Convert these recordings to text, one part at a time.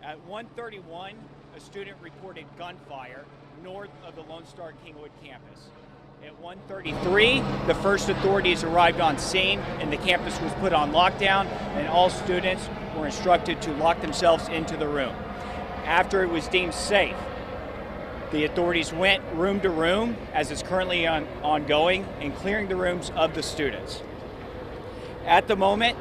At 1:31, a student reported gunfire north of the Lone Star Kingwood campus. At 1:33, the first authorities arrived on scene and the campus was put on lockdown, and all students were instructed to lock themselves into the room. After it was deemed safe, the authorities went room to room, as is currently ongoing, in clearing the rooms of the students. At the moment,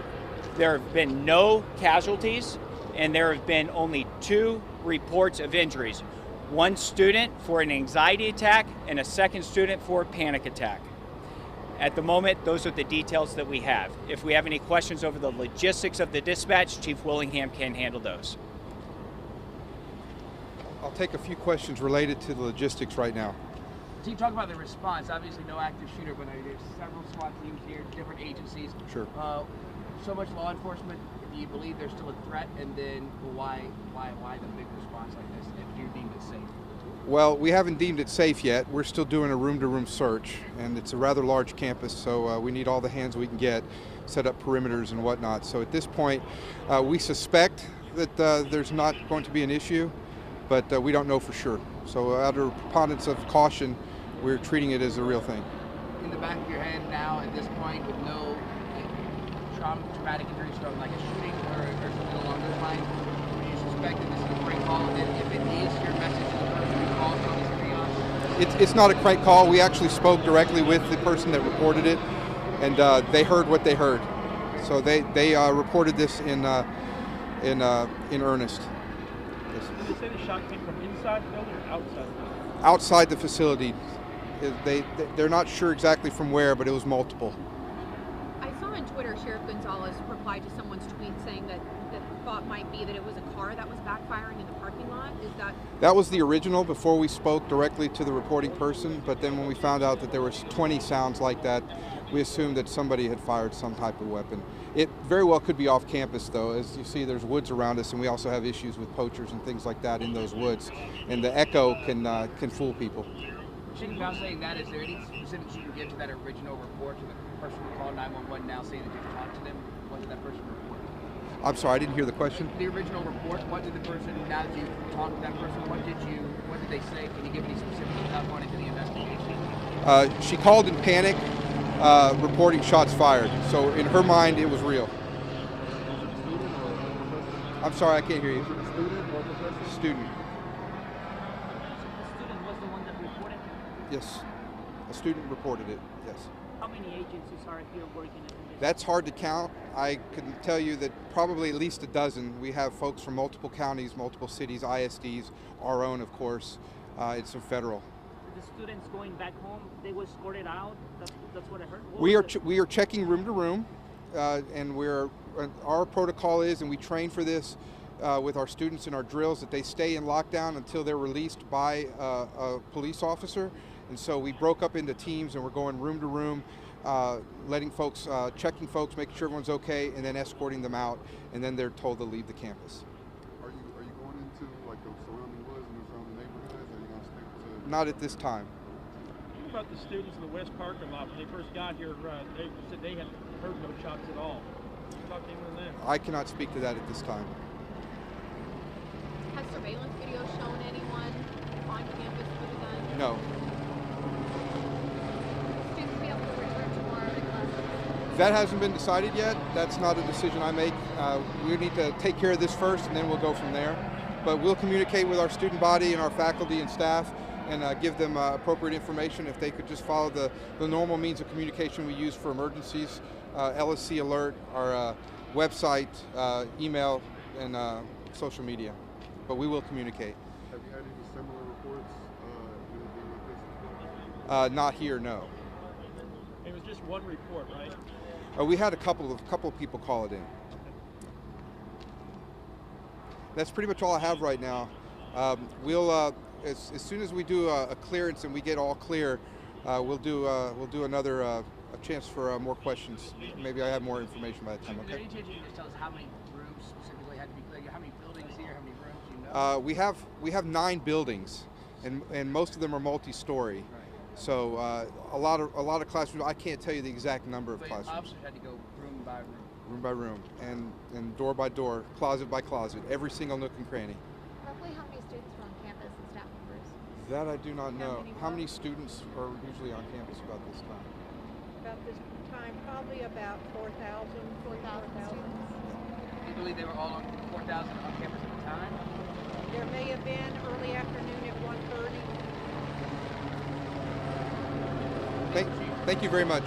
there have been no casualties, and there have been only 2 reports of injuries. One student for an anxiety attack and a second student for a panic attack. At the moment, those are the details that we have. If we have any questions over the logistics of the dispatch, Chief Willingham can handle those. I'll take a few questions related to the logistics right now. So you talk about the response. Obviously, no active shooter, but there's several SWAT teams here, different agencies. Sure. So much law enforcement. Do you believe there's still a threat? And then why the big response like this if you deemed it safe? Well, we haven't deemed it safe yet. We're still doing a room-to-room search, and it's a rather large campus, so we need all the hands we can get, set up perimeters and whatnot. So at this point, we suspect that there's not going to be an issue, but we don't know for sure. So out of preponderance of caution, we're treating it as a real thing. In the back of your head now, at this point, with no traumatic injuries from like a shooting or something along those lines, do you suspect that this is a prank call? And if it is, your message to the person who called on this chaos? It's not a prank call. We actually spoke directly with the person that reported it, and they heard what they heard. So they reported this in earnest. Did they say the shot came from inside the building or outside the building? Outside the facility. They're not sure exactly from where, but it was multiple. I saw on Twitter Sheriff Gonzalez replied to someone's tweet saying that the thought might be that it was a car that was backfiring in the parking lot. Is that? That was the original before we spoke directly to the reporting person, but then when we found out that there was 20 sounds like that, we assumed that somebody had fired some type of weapon. It very well could be off campus though. As you see, there's woods around us, and we also have issues with poachers and things like that in those woods, and the echo can fool people. Without saying that, is there any specifics you can give to that original report to the person who called 911 now saying that you talked to them? What did that person report? I'm sorry, I didn't hear the question. The original report, what did the person, now that you talked to that person, what did they say? Can you give any specifics without going into the investigation? She called in panic, reporting shots fired. So in her mind, it was real. I'm sorry, I can't hear you. Student. Yes, a student reported it, yes. How many agencies are here working in this? That's hard to count. I can tell you that probably at least a dozen. We have folks from multiple counties, multiple cities, ISDs, our own, of course, and some federal. The students going back home, they were escorted out? That's what I heard? We are checking room to room, and our protocol is, and we train for this with our students in our drills, that they stay in lockdown until they're released by a police officer. And so we broke up into teams, and we're going room to room, letting folks, checking folks, making sure everyone's okay, and then escorting them out, and then they're told to leave the campus. Are you going into like the surrounding woods and the surrounding neighborhoods? Are you going to stick to? Not at this time. What about the students in the West parking lot? When they first got here, they said they had heard no shots at all. Did you talk to anyone then? I cannot speak to that at this time. Has surveillance video shown anyone on campus with a gun? No. Students be able to return tomorrow to classes? That hasn't been decided yet. That's not a decision I make. We need to take care of this first, and then we'll go from there. But we'll communicate with our student body and our faculty and staff, and give them appropriate information. If they could just follow the normal means of communication we use for emergencies, LSC alert, our website, email, and social media. But we will communicate. Have you had any similar reports? Anything like this? Not here, no. It was just one report, right? We had a couple of people call it in. That's pretty much all I have right now. We'll as soon as we do a clearance and we get all clear, we'll do another a chance for more questions. Maybe I have more information by the time. Okay. Is there any chance you can just tell us how many rooms specifically had to be cleared? How many buildings here? How many rooms? Do you know? We have 9 buildings, and most of them are multi-story. Right. So a lot of classrooms. I can't tell you the exact number of But classrooms. officers had to go room by room. room by room, and door by door, closet by closet, every single nook and cranny. Roughly how many students were on campus and staff members? That I do not know. How many what? students are usually on campus about this time? About this time, probably about 4,000, 4,000 students. Do you believe they were all on 4,000 on campus at the time? There may have been early afternoon at 1:30. Thank you very much.